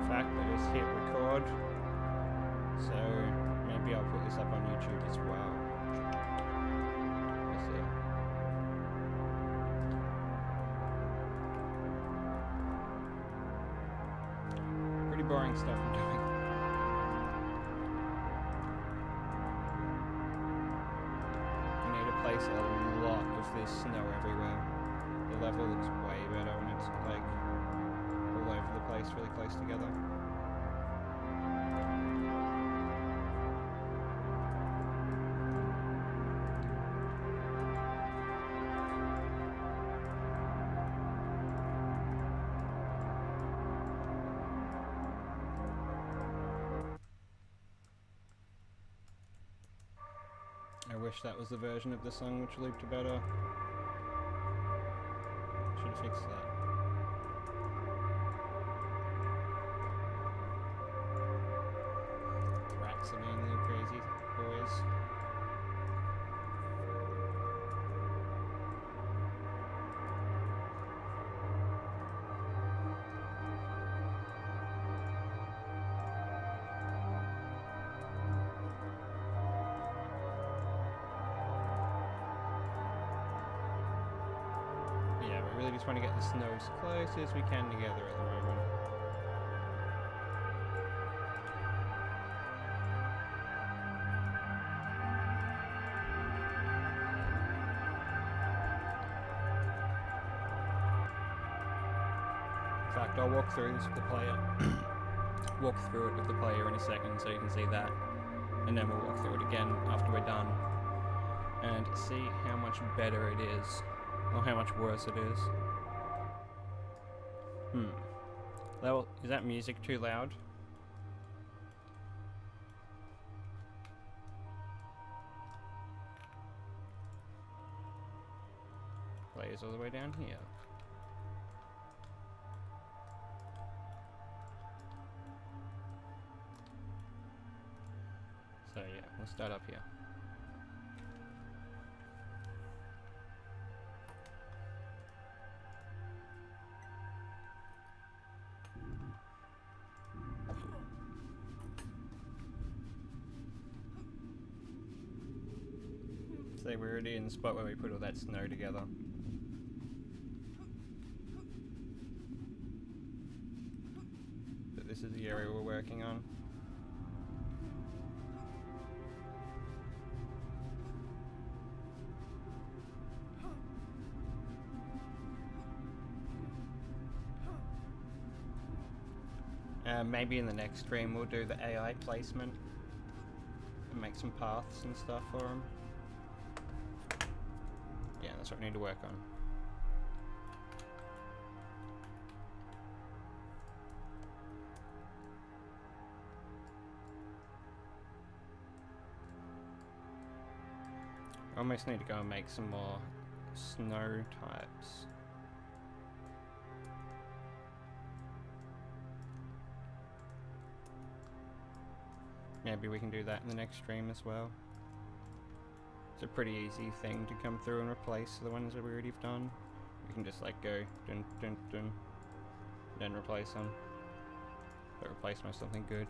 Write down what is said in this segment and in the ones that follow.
fact, I just hit record. So maybe I'll put this up on YouTube as well. We'll see. Pretty boring stuff I'm doing. I need to place a lot of this snow everywhere. The level looks way better when it's like all over the place, really close together. I wish that was the version of the song which looped better. Should fix that. Rats are being little crazy boys. Yeah, we really just want to get the snow as close as we can together at the moment. In fact, I'll walk through this with the player. Walk through it with the player in a second so you can see that. And then we'll walk through it again after we're done. And see how much better it is. Or how much worse it is. Is that music too loud? Plays all the way down here. So yeah, we'll start up here. So we're already in the spot where we put all that snow together. But this is the area we're working on. Maybe in the next stream we'll do the AI placement and make some paths and stuff for them. Yeah, that's what we need to work on. I almost need to go and make some more snow types. Maybe we can do that in the next stream as well. It's a pretty easy thing to come through and replace the ones that we already have done. We can just like go dun dun dun, then replace them. But replace them with something good.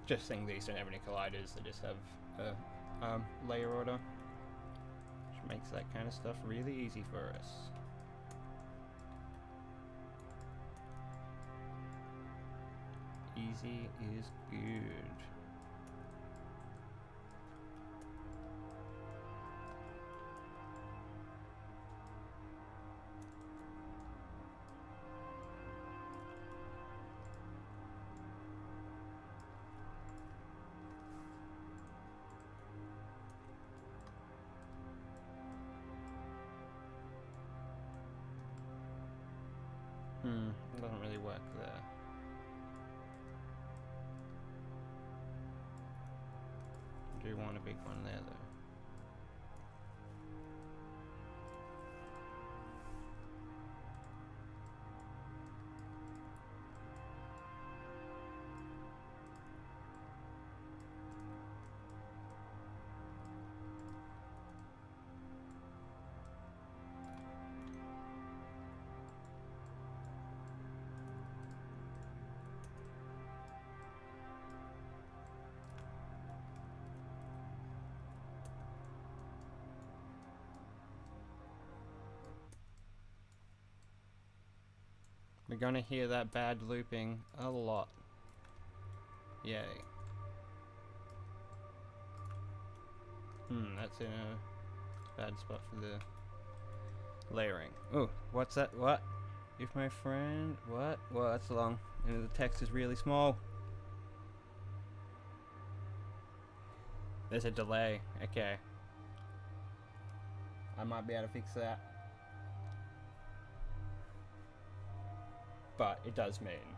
Just think these don't have any colliders, they just have a layer order. Which makes that kind of stuff really easy for us. Easy is good. It doesn't really work there. I do want a big one there though. We're gonna hear that bad looping a lot. Yay. That's in a bad spot for the layering. Oh, what's that? What? If my friend... What? Well, that's long. And the text is really small. There's a delay. Okay. I might be able to fix that. But it does mean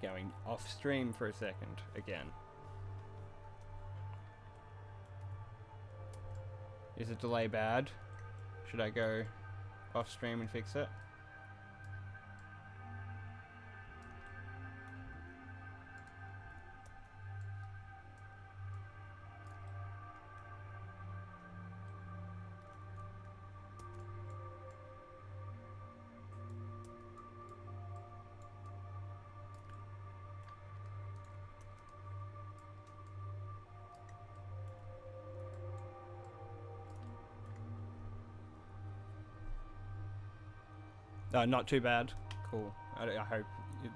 going off stream for a second again. Is the delay bad? Should I go off stream and fix it? Not too bad. Cool. I hope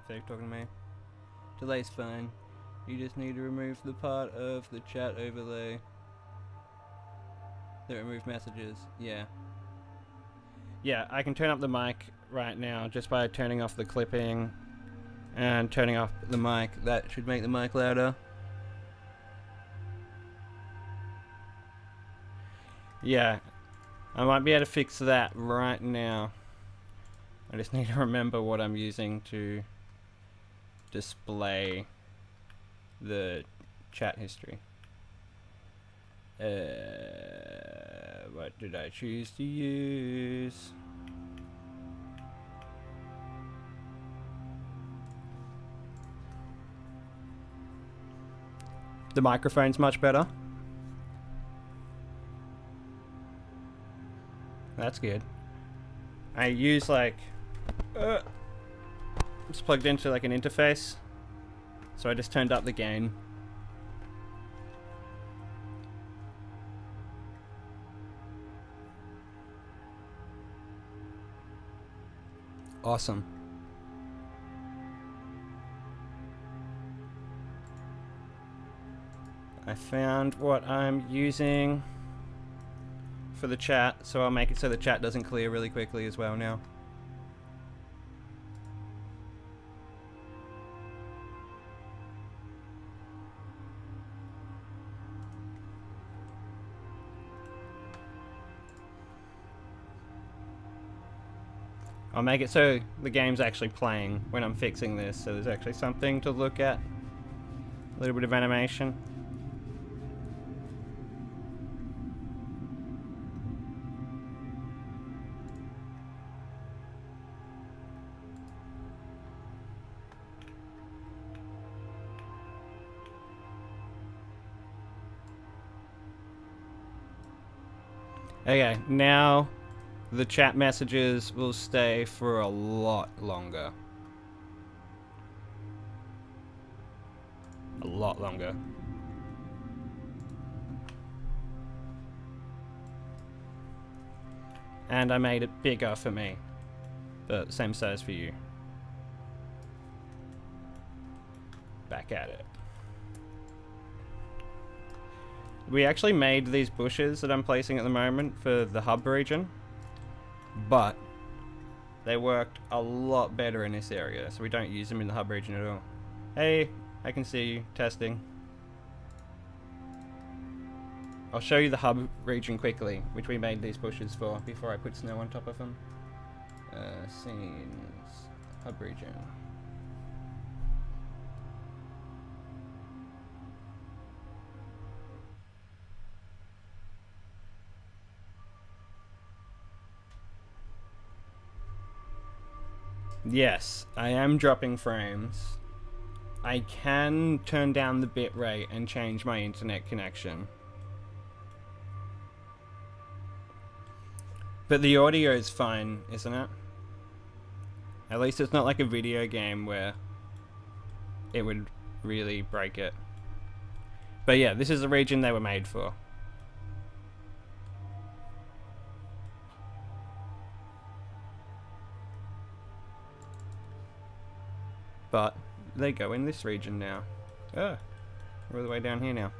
they're talking to me. Delay's fine. You just need to remove the part of the chat overlay that remove messages. Yeah. Yeah, I can turn up the mic right now just by turning off the clipping and turning off the mic. That should make the mic louder. Yeah. I might be able to fix that right now. I just need to remember what I'm using to display the chat history. What did I choose to use? The microphone's much better. That's good. I use like it's plugged into like an interface, so I just turned up the gain. Awesome. I found what I'm using for the chat, so I'll make it so the chat doesn't clear really quickly as well now. I'll make it so the game's actually playing when I'm fixing this, so there's actually something to look at. A little bit of animation. Okay, now the chat messages will stay for a lot longer. A lot longer. And I made it bigger for me, but same size for you. Back at it. We actually made these bushes that I'm placing at the moment for the hub region, but they worked a lot better in this area, so we don't use them in the hub region at all. Hey, I can see you. Testing. I'll show you the hub region quickly, which we made these bushes for before I put snow on top of them. Scenes. Hub region. Yes, I am dropping frames. I can turn down the bitrate and change my internet connection. But the audio is fine, isn't it? At least it's not like a video game where it would really break it. But yeah, this is the region they were made for. but they go in this region now. Oh, we're all the way down here now.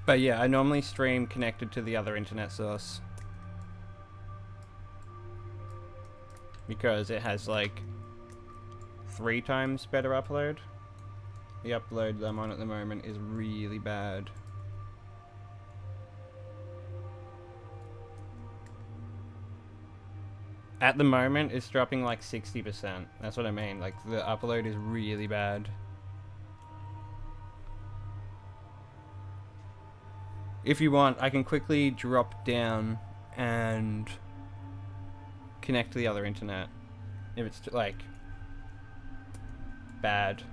But yeah, I normally stream connected to the other internet source, because it has like 3 times better upload. The upload that I'm on at the moment is really bad. At the moment, it's dropping like 60%. That's what I mean. Like, the upload is really bad. If you want, I can quickly drop down and connect to the other internet. If it's, like, bad.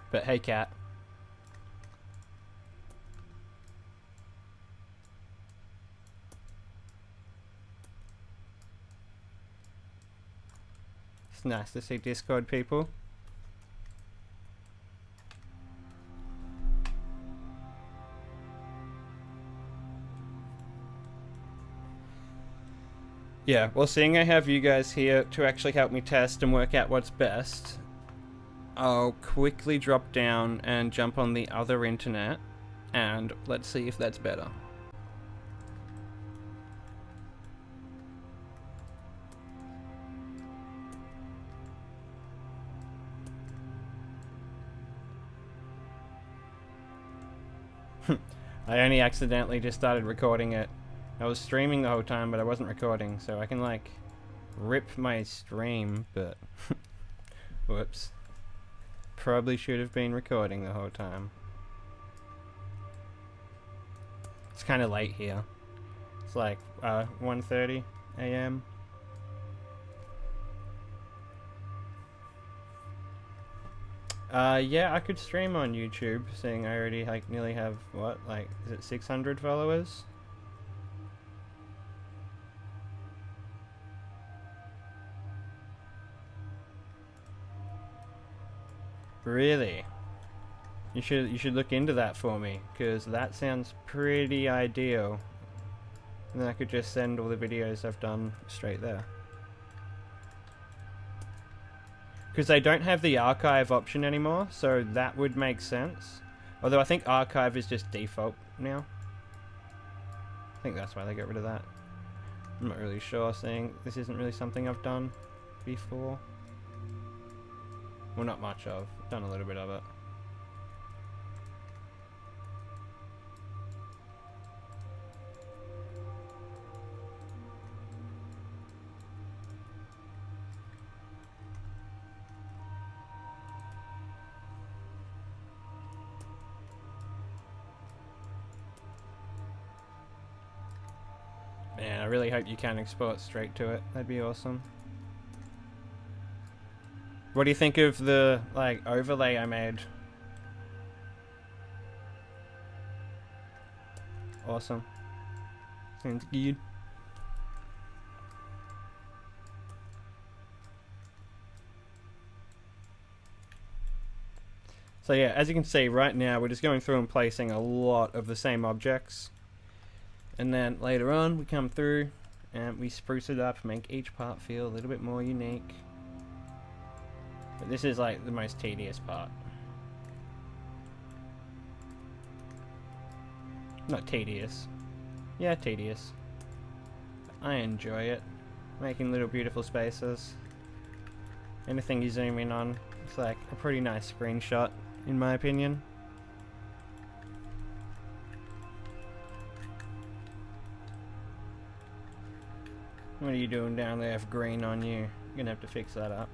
But hey, cat. It's nice to see Discord people. Yeah, well, seeing I have you guys here to actually help me test and work out what's best, I'll quickly drop down and jump on the other internet, and let's see if that's better. I only accidentally just started recording it. I was streaming the whole time, but I wasn't recording, so I can, like, rip my stream, but... Whoops. Probably should have been recording the whole time. It's kind of late here. It's like 1:30 a.m. Yeah, I could stream on YouTube, seeing I already like nearly have, what, like, is it 600 followers? Really? You should look into that for me, because that sounds pretty ideal. And then I could just send all the videos I've done straight there. Because they don't have the archive option anymore, so that would make sense. Although I think archive is just default now. I think that's why they got rid of that. I'm not really sure, seeing this isn't really something I've done before. Well, not much of. I've done a little bit of it. Man, I really hope you can export straight to it. That'd be awesome. What do you think of the, like, overlay I made? Awesome. Sounds good. So yeah, as you can see right now, we're just going through and placing a lot of the same objects. And then later on, we come through and we spruce it up, make each part feel a little bit more unique. But this is like the most tedious part. Not tedious. Yeah, tedious. I enjoy it. Making little beautiful spaces. Anything you zoom in on, it's like a pretty nice screenshot, in my opinion. What are you doing down there with green on you? You're gonna have to fix that up.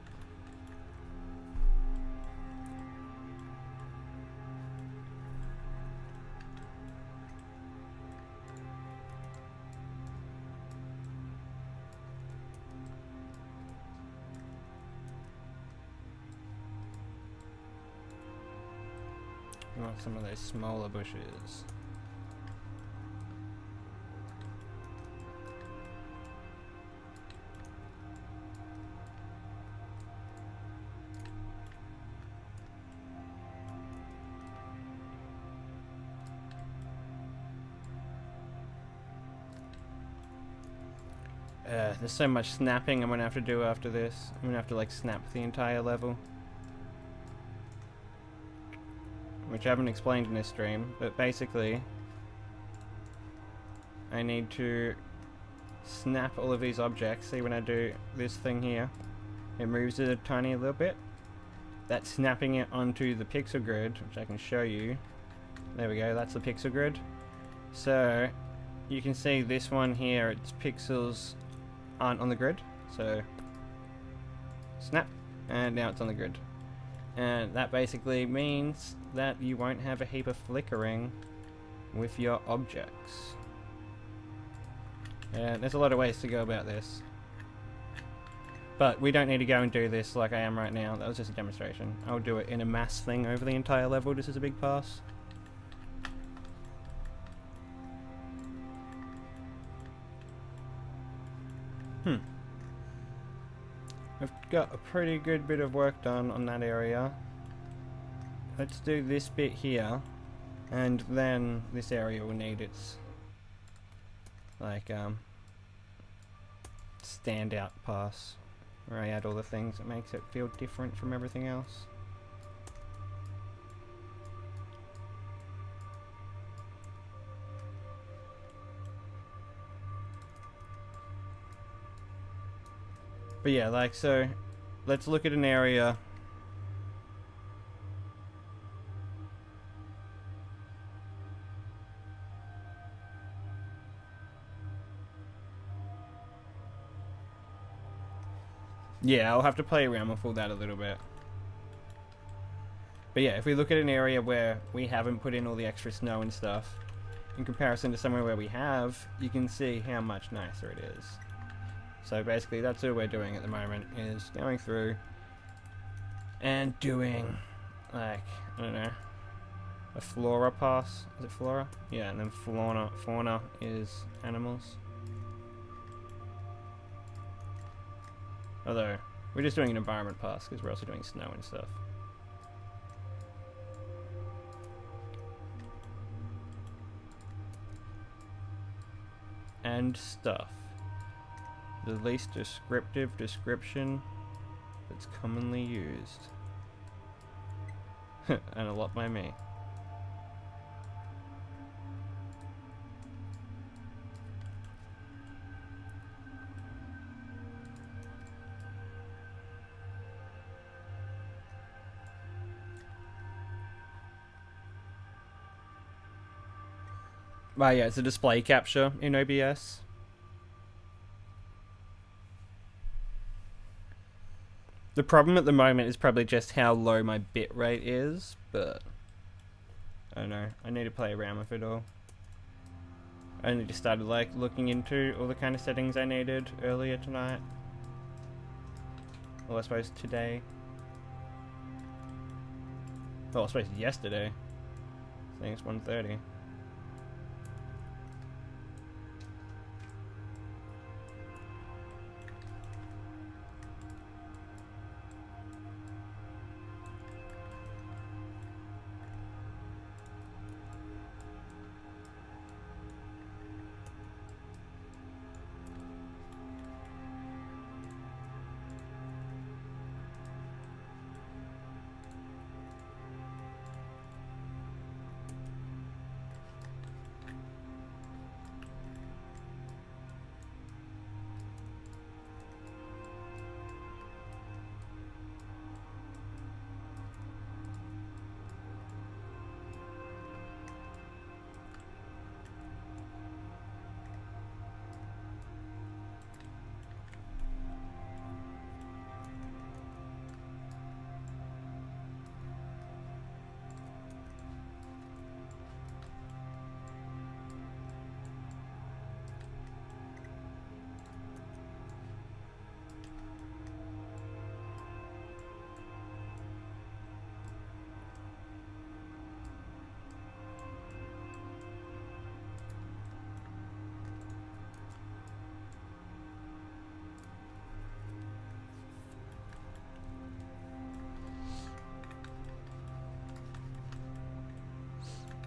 You want some of those smaller bushes. There's so much snapping I'm gonna have to do after this. I'm gonna have to like snap the entire level. Which I haven't explained in this stream, but basically I need to snap all of these objects. See, when I do this thing here, it moves it a tiny little bit. That's snapping it onto the pixel grid, which I can show you. There we go, that's the pixel grid. So you can see this one here, its pixels aren't on the grid. So snap, and now it's on the grid. And that basically means that you won't have a heap of flickering with your objects. And there's a lot of ways to go about this. But we don't need to go and do this like I am right now. That was just a demonstration. I'll do it in a mass thing over the entire level. This is a big pass. I've got a pretty good bit of work done on that area. Let's do this bit here, and then this area will need its like standout pass, where I add all the things that makes it feel different from everything else. But yeah, like, so let's look at an area. Yeah, I'll have to play around with all that a little bit. But yeah, if we look at an area where we haven't put in all the extra snow and stuff, in comparison to somewhere where we have, you can see how much nicer it is. So basically that's all we're doing at the moment, is going through and doing, like, I don't know, a flora pass. Is it flora? Yeah, and then fauna is animals. Although, we're just doing an environment pass because we're also doing snow and stuff. And stuff. The least descriptive description that's commonly used. And a lot by me. Well, yeah, it's a display capture in OBS. The problem at the moment is probably just how low my bitrate is, but I don't know. I need to play around with it all. I only just started like looking into all the kind of settings I needed earlier tonight. Well, I suppose today. Well, I suppose yesterday. I think it's 1:30.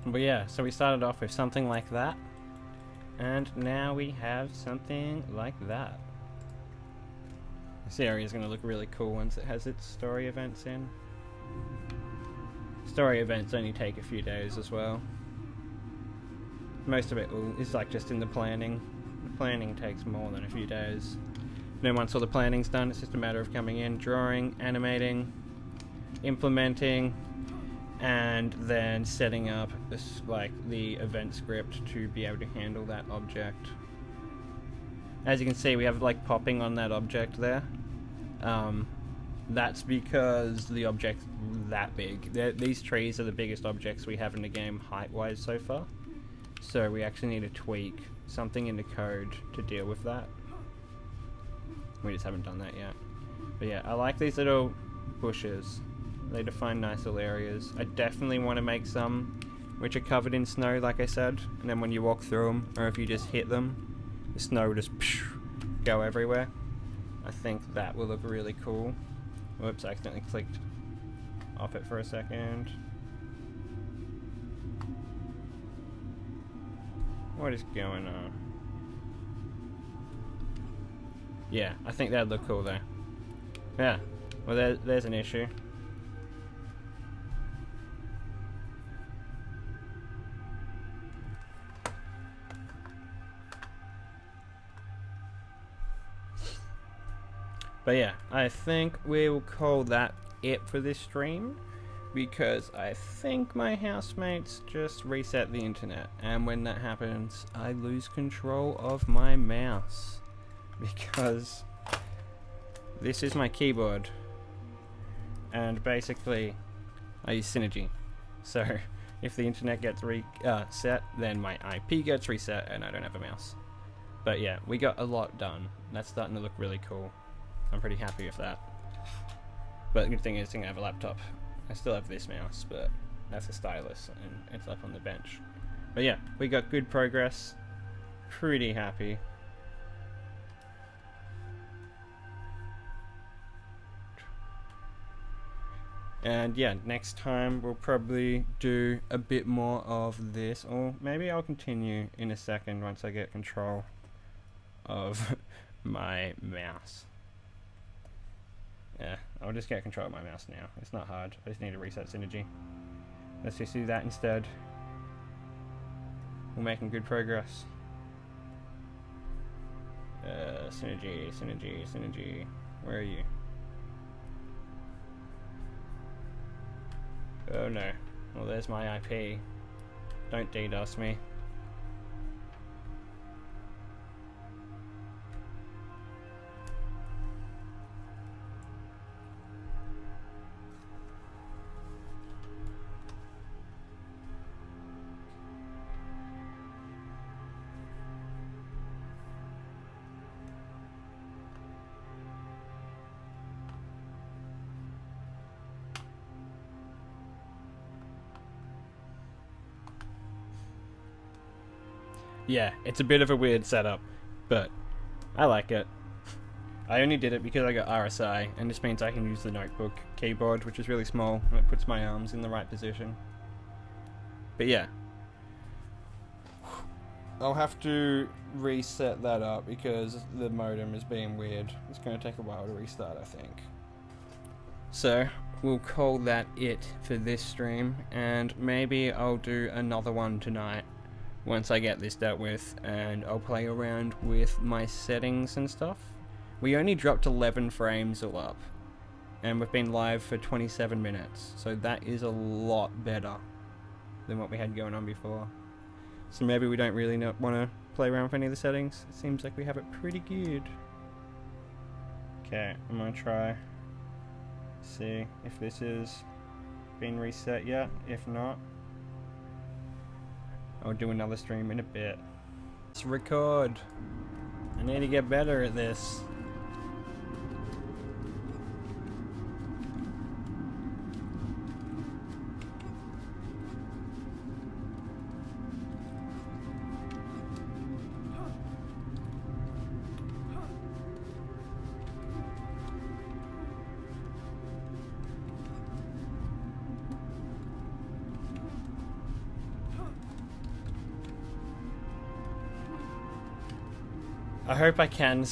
But yeah, so we started off with something like that, and now we have something like that. This area is going to look really cool once it has its story events in. Story events only take a few days as well. Most of it is like just in the planning. The planning takes more than a few days. Then once all the planning's done, it's just a matter of coming in, drawing, animating, implementing, and then setting up this, like, the event script to be able to handle that object. As you can see, we have like popping on that object there. That's because the object's that big. These trees are the biggest objects we have in the game height-wise so far. So we actually need to tweak something in the code to deal with that. We just haven't done that yet. But yeah, I like these little bushes. They define nice little areas. I definitely want to make some which are covered in snow, like I said. And then when you walk through them, or if you just hit them, the snow will just go everywhere. I think that will look really cool. Whoops, I accidentally clicked off it for a second. What is going on? Yeah, I think that'd look cool there. Yeah, well there's an issue. But yeah, I think we will call that it for this stream, because I think my housemates just reset the internet, and when that happens, I lose control of my mouse, because this is my keyboard, and basically I use Synergy. So if the internet gets reset, then my IP gets reset and I don't have a mouse. But yeah, we got a lot done. That's starting to look really cool. I'm pretty happy with that. But the good thing is I think I have a laptop. I still have this mouse, but that's a stylus and it's up on the bench. But yeah, we got good progress. Pretty happy. And yeah, next time we'll probably do a bit more of this, or maybe I'll continue in a second once I get control of my mouse. Yeah, I'll just get control of my mouse now. It's not hard. I just need to reset Synergy. Let's just do that instead. We're making good progress. Synergy, Synergy, Synergy. Where are you? Oh no. Well, there's my IP. Don't DDoS me. Yeah, it's a bit of a weird setup, but I like it. I only did it because I got RSI, and this means I can use the notebook keyboard, which is really small, and it puts my arms in the right position. But yeah. I'll have to reset that up because the modem is being weird. It's going to take a while to restart, I think. So, we'll call that it for this stream, and maybe I'll do another one tonight once I get this dealt with, and I'll play around with my settings and stuff. We only dropped 11 frames all up, and we've been live for 27 minutes, so that is a lot better than what we had going on before. So maybe we don't really want to play around with any of the settings. It seems like we have it pretty good. Okay, I'm gonna try see if this has been reset yet. If not, I'll do another stream in a bit. Let's record. I need to get better at this. I hope I can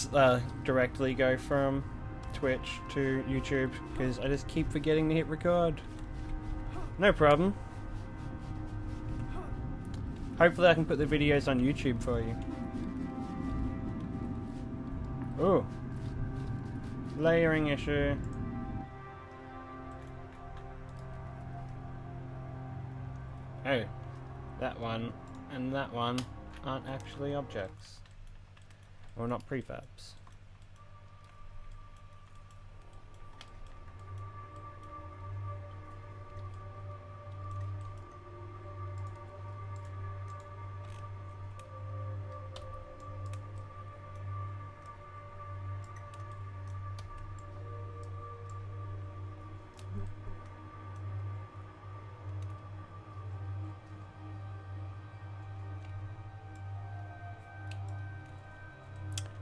directly go from Twitch to YouTube because I just keep forgetting to hit record. No problem. Hopefully I can put the videos on YouTube for you. Ooh. Layering issue. Oh. That one and that one aren't actually objects. Or not prefabs.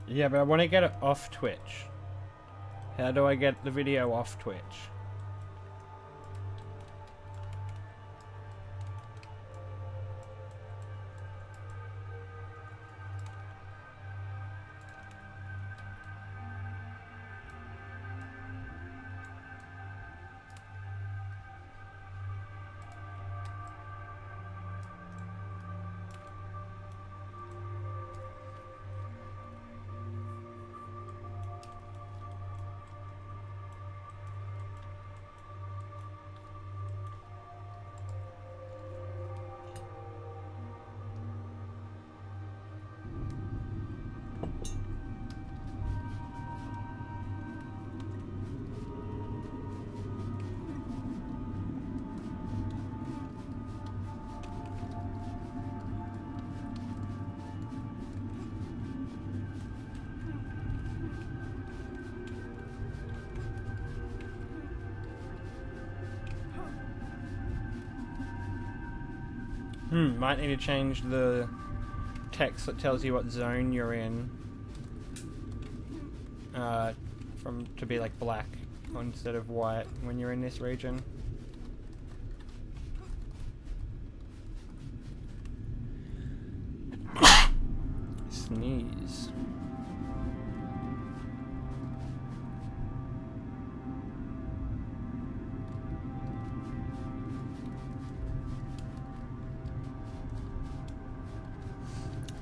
Yeah, but I want to get it off Twitch. How do I get the video off Twitch? Might need to change the text that tells you what zone you're in to be like black instead of white when you're in this region. Sneeze.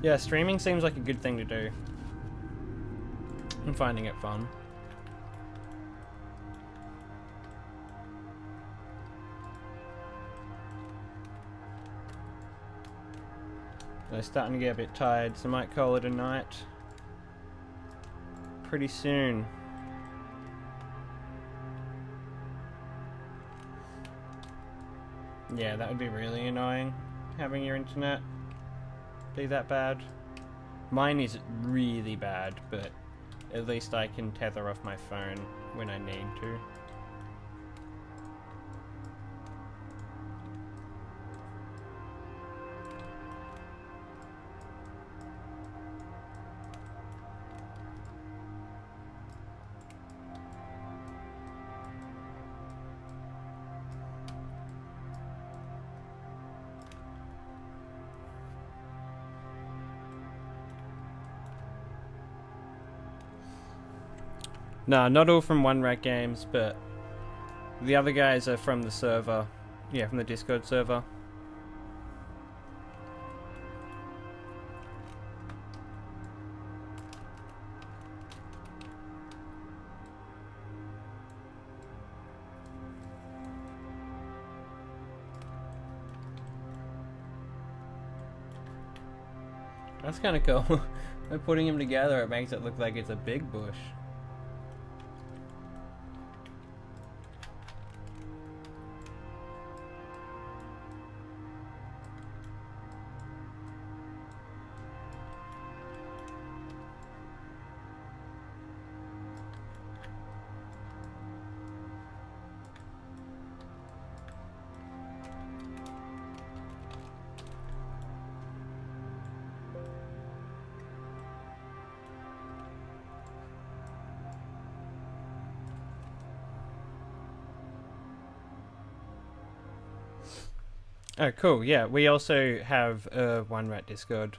Yeah, streaming seems like a good thing to do. I'm finding it fun. I'm starting to get a bit tired, so I might call it a night pretty soon. Yeah, that would be really annoying, having your internet be that bad. Mine is really bad, but at least I can tether off my phone when I need to. No, not all from One Rat Games, but the other guys are from the server. Yeah, from the Discord server. That's kind of cool. By putting them together, it makes it look like it's a big bush. Oh, cool. Yeah, we also have a One Rat Discord.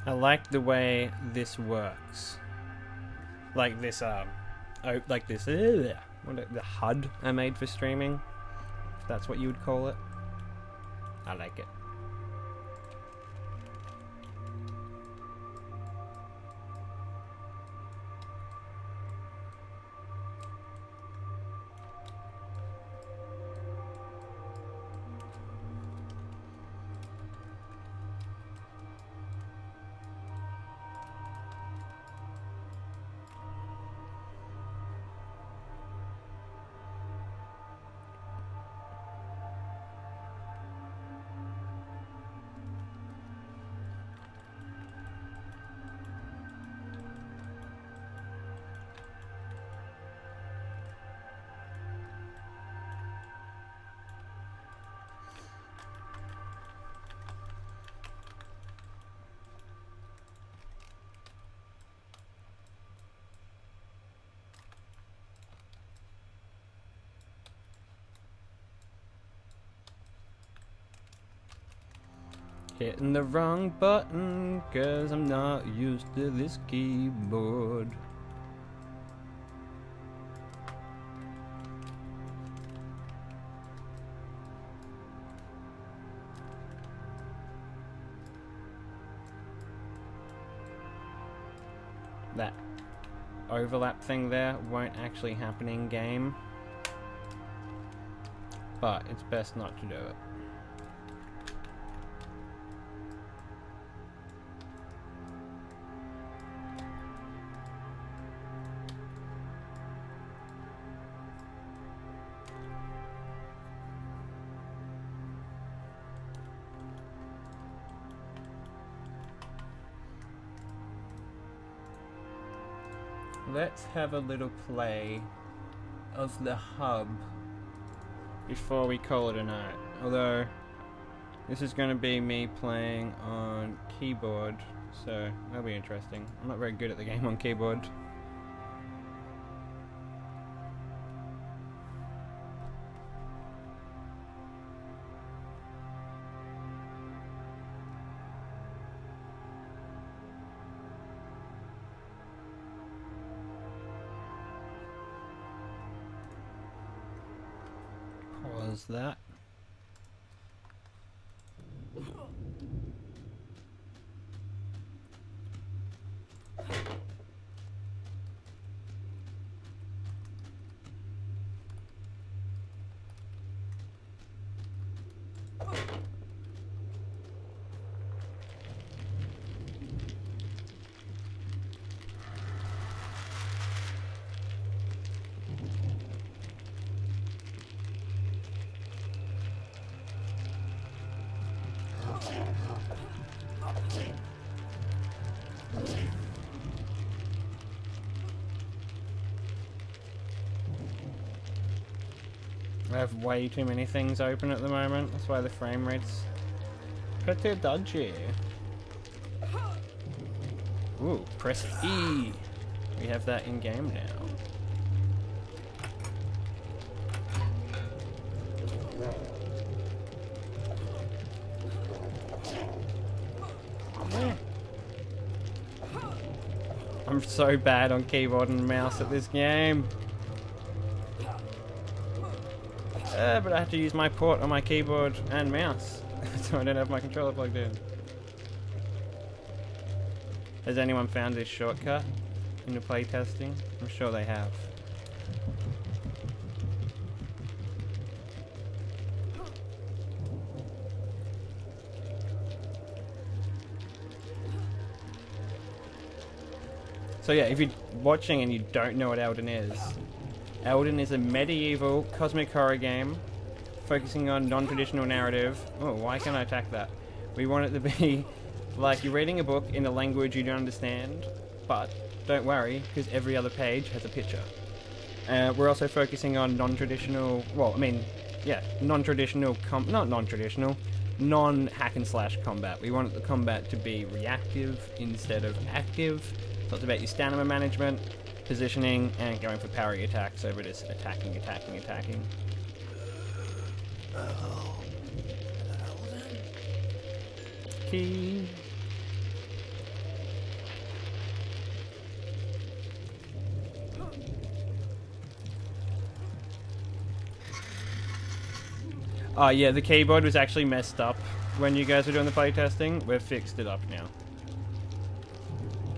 I like the way this works. Like this, like this, the HUD I made for streaming, if that's what you would call it. I like it. Hitting the wrong button, cause I'm not used to this keyboard. That overlap thing there won't actually happen in game, but it's best not to do it. Let's have a little play of the hub before we call it a night. Although, this is going to be me playing on keyboard, so that'll be interesting. I'm not very good at the game on keyboard. Pause that. I have way too many things open at the moment, that's why the frame rate's pretty dodgy. Ooh, press E! We have that in game now. I'm so bad on keyboard and mouse at this game. But I have to use my port on my keyboard and mouse, so I don't have my controller plugged in. Has anyone found this shortcut in the playtesting? I'm sure they have. So yeah, if you're watching and you don't know what Elden is a medieval cosmic horror game focusing on non-traditional narrative. Oh, why can't I attack that? We want it to be like you're reading a book in a language you don't understand, but don't worry, because every other page has a picture. We're also focusing on non-traditional, well, I mean, yeah, non-traditional, not non-traditional, non-hack and slash combat. We want the combat to be reactive instead of active. So it's about your stamina management, positioning, and going for parry attacks over just attacking. Key. Oh yeah, the keyboard was actually messed up when you guys were doing the playtesting. We've fixed it up now.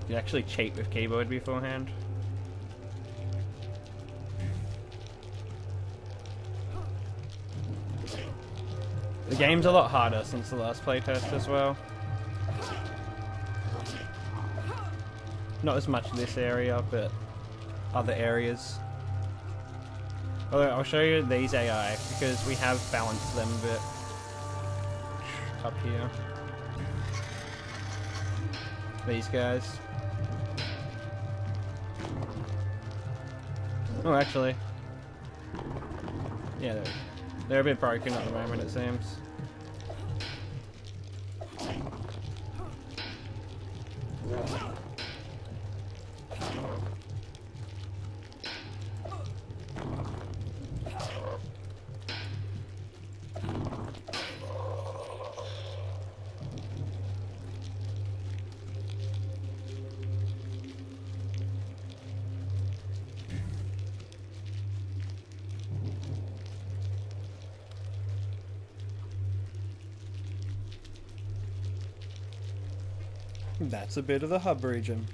You actually cheat with keyboard beforehand. The game's a lot harder since the last playtest as well. Not as much this area, but other areas. Although I'll show you these AI because we have balanced them a bit up here. These guys. Oh, actually. Yeah, they're a bit broken at the moment, it seems. That's a bit of the hub region.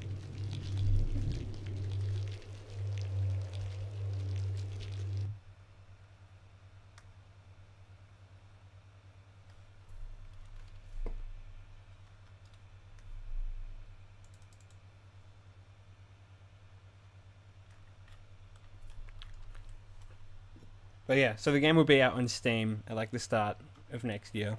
But yeah, so the game will be out on Steam at like the start of next year.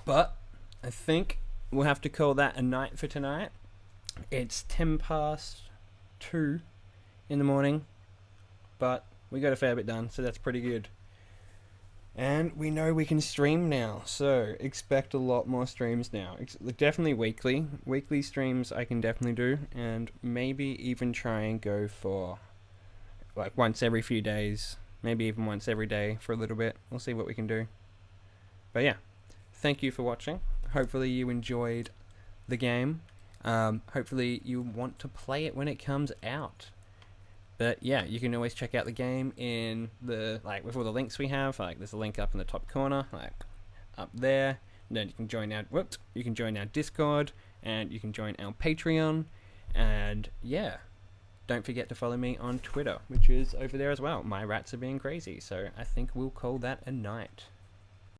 But I think we'll have to call that a night for tonight. It's 2:10 in the morning, but we got a fair bit done, so that's pretty good. And we know we can stream now, so expect a lot more streams now. Definitely weekly. Weekly streams I can definitely do, and maybe even try and go for like once every few days, maybe even once every day for a little bit. We'll see what we can do. But yeah, thank you for watching. Hopefully you enjoyed the game. Hopefully you want to play it when it comes out. But yeah, you can always check out the game in the with all the links we have. Like there's a link up in the top corner, like up there. And then you can join our Discord, and you can join our Patreon. And yeah, don't forget to follow me on Twitter, which is over there as well. My rats are being crazy, so I think we'll call that a night.